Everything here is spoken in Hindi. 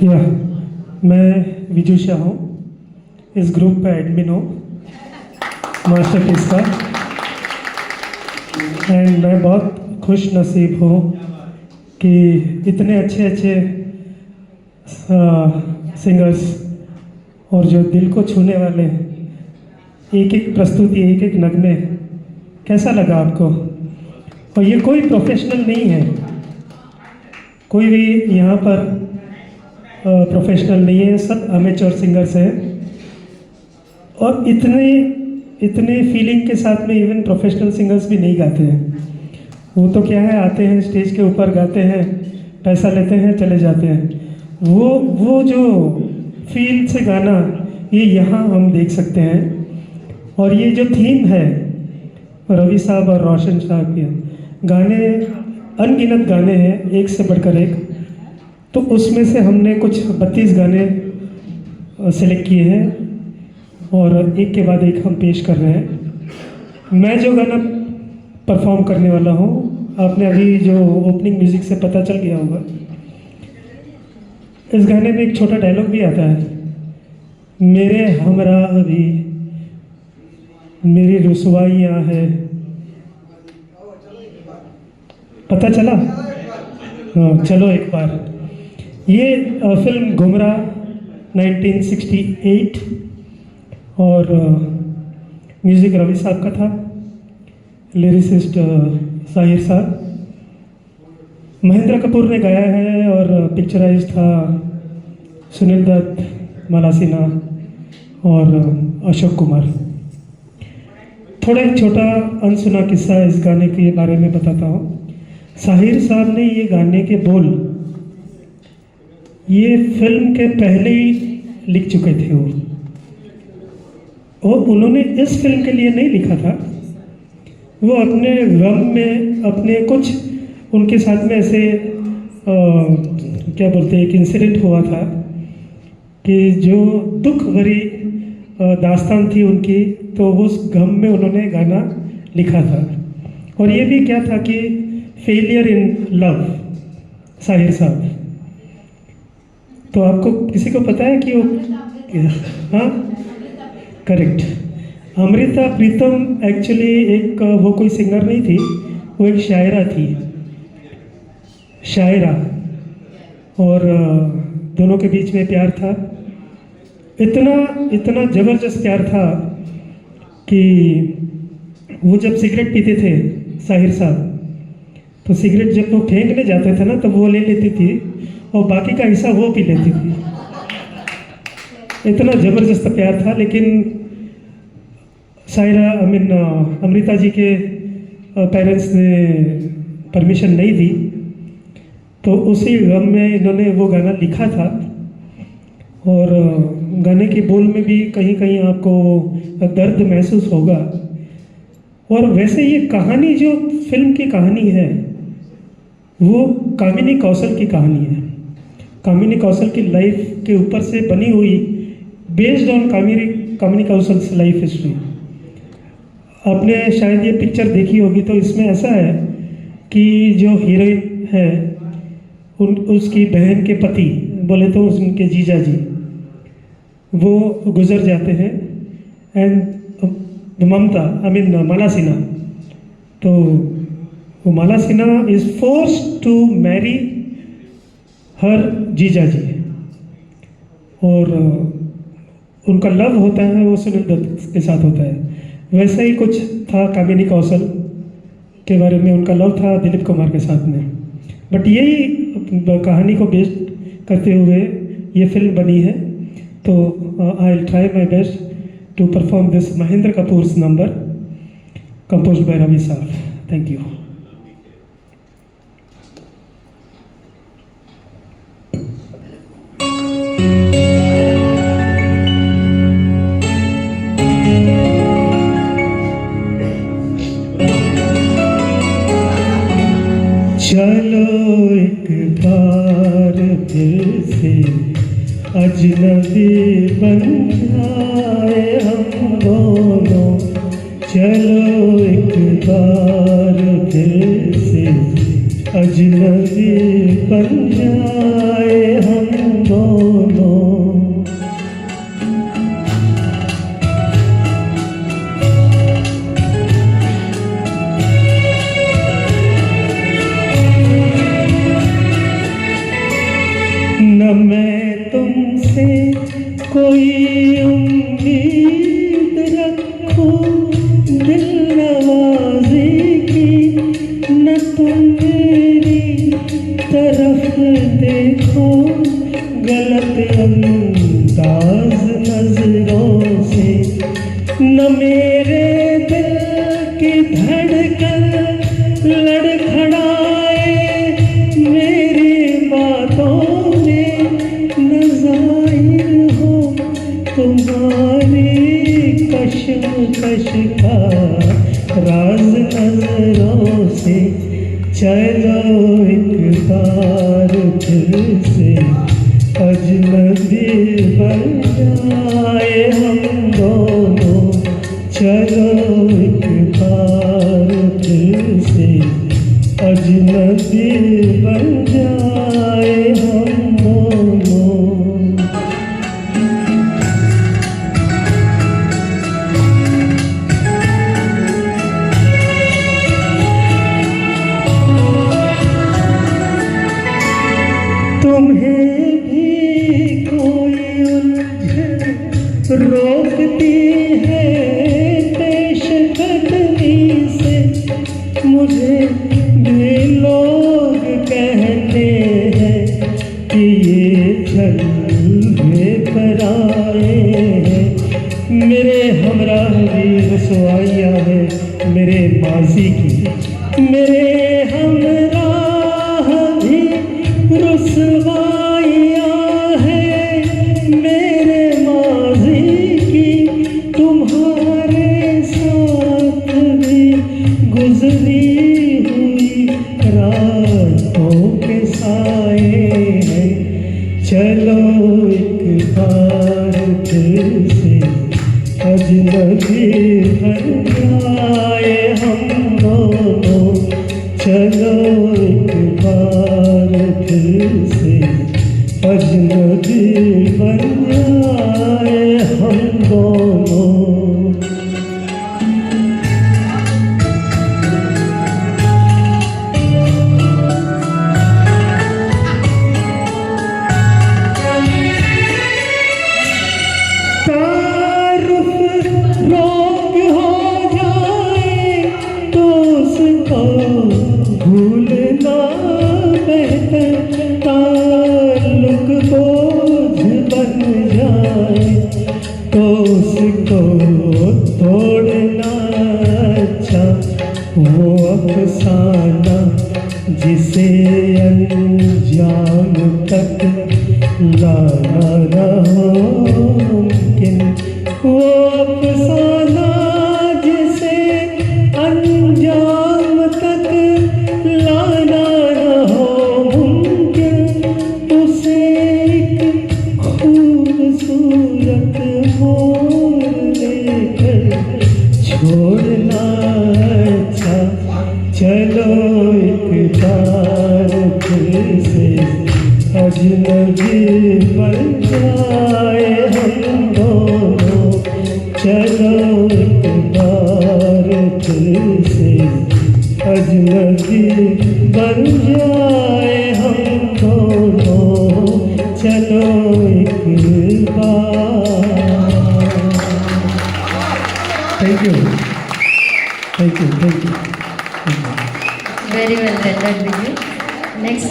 या मैं विजू शाह हूँ, इस ग्रुप का एडमिन हूँ मास्टरपीस का। एंड मैं बहुत खुश नसीब हूँ कि इतने अच्छे अच्छे सिंगर्स और जो दिल को छूने वाले एक एक प्रस्तुति, एक एक नगमे, कैसा लगा आपको? और ये कोई प्रोफेशनल नहीं है, कोई भी यहाँ पर प्रोफेशनल नहीं है, सब अमेच्योर सिंगर्स हैं। और इतने फीलिंग के साथ में इवन प्रोफेशनल सिंगर्स भी नहीं गाते हैं। वो तो क्या है, आते हैं स्टेज के ऊपर, गाते हैं, पैसा लेते हैं, चले जाते हैं। वो जो फील से गाना, ये यहाँ हम देख सकते हैं। और ये जो थीम है रवि साहब और रोशन साहब के गाने, अनगिनत गाने हैं, एक से बढ़कर एक। तो उसमें से हमने कुछ 32 गाने सेलेक्ट किए हैं और एक के बाद एक हम पेश कर रहे हैं। मैं जो गाना परफॉर्म करने वाला हूँ, आपने अभी जो ओपनिंग म्यूज़िक से पता चल गया होगा, इस गाने में एक छोटा डायलॉग भी आता है, मेरे हमरा अभी मेरी रुसवाइयाँ है। पता चला? हाँ, चलो एक बार। ये फिल्म गुमराह 1968 और म्यूज़िक रवि साहब का था, लिरिसिस्ट साहिर साहब, महेंद्र कपूर ने गाया है और पिक्चराइज था सुनील दत्त, माला सिन्हा और अशोक कुमार। थोड़ा एक छोटा अनसुना किस्सा इस गाने के बारे में बताता हूँ। साहिर साहब ने ये गाने के बोल ये फिल्म के पहले ही लिख चुके थे और उन्होंने इस फिल्म के लिए नहीं लिखा था। वो अपने गम में, अपने कुछ उनके साथ में ऐसे क्या बोलते हैं, एक इंसिडेंट हुआ था कि जो दुख भरी दास्तान थी उनकी, तो उस गम में उन्होंने गाना लिखा था। और ये भी क्या था कि फेलियर इन लव, साहिर साहब। तो आपको किसी को पता है कि वो, हाँ करेक्ट, अमृता प्रीतम एक्चुअली एक, वो कोई सिंगर नहीं थी, वो एक शायरा थी, शायरा। और दोनों के बीच में प्यार था, इतना ज़बरदस्त प्यार था कि वो जब सिगरेट पीते थे साहिर साहब, तो सिगरेट जब वो फेंकने जाते थे ना, तब वो ले लेती थी और बाकी का हिस्सा वो पी लेती थी। इतना ज़बरदस्त प्यार था। लेकिन सायरा अमृता जी के पेरेंट्स ने परमिशन नहीं दी, तो उसी गम में इन्होंने वो गाना लिखा था। और गाने के बोल में भी कहीं कहीं आपको दर्द महसूस होगा। और वैसे ये कहानी, जो फिल्म की कहानी है, वो कामिनी कौशल की कहानी है। कामिनी कौशल की लाइफ के ऊपर से बनी हुई, based on Kamini Kaushal life history. आपने शायद ये पिक्चर देखी होगी, तो इसमें ऐसा है कि जो हीरोइन है, उसकी बहन के पति, बोले तो उनके जीजा जी, वो गुजर जाते हैं। एंड माला सिन्हा, तो वो Mala Sinha is forced to marry her जीजा जी। और उनका लव होता है वो सुनील दत्त के साथ होता है। वैसे ही कुछ था कामिनी कौशल के बारे में, उनका लव था दिलीप कुमार के साथ में। बट यही कहानी को बेस्ड करते हुए ये फिल्म बनी है। तो I will try my best to perform this Mahendra Kapoor's number composed by Ravi Saab. Thank you. चलो एक बार फिर से अजनबी बन जाए हम दोनों, चलो एक बार फिर से अजनबी बन जाए हम दोनों। न मैं तुमसे कोई उम्मीद रखूं दिल नवाज़ी की, न तुम मेरी तरफ देखो गलत अंदाज नजरों से, न मेरे दिल की धड़कन लड़खड़ाए मेरी बातों में, न ज़ाहिर हो तुम्हारी कश्मकश का राज नजरों से। चलो एक बार फिर से अजनबी बन जाए हम दोनों, चलो एक बार फिर से अजनबी बन जाए हम दोनों। तुम्हें भी कोई उलझन रोकती है पेशकदमी से, मुझे भी लोग कहते हैं कि ये जलवे पर आए हैं। मेरे हमराह भी रसवाइयाँ हैं मेरे माजी की, मेरे हमराह भी रुसवाइयाँ हैं मेरे माज़ी की, तुम्हारे साथ भी गुजरी हुई रातों के साए हैं। चलो एक बार फिर से अजनबी बन जाए हम दोनों, चलो एक बार फिर से अजनबी बन जाए हम दोनों। तारुफ रोग हो जाए तो उसको भूलना बेहतर, ताल्लुक बोझ बन जाए तो उसको तोड़ना अच्छा, वो अफसाना जिसे अंजाम तक लाना न हो मुमकिन, वो अफसाना जिसे अंजाम तक लाना न हो मुमकिन, उसे एक खूबसूरत मोड़ लेकर छोड़ना अच्छा। चलो एक बार फिर से अजनबी बन जाए हम दोनों, चलो एक बार फिर से अजनबी बन जाए हम दोनों, चलो एक बार। Thank you, thank you, thank you. Very well rendered, Vijay. Next.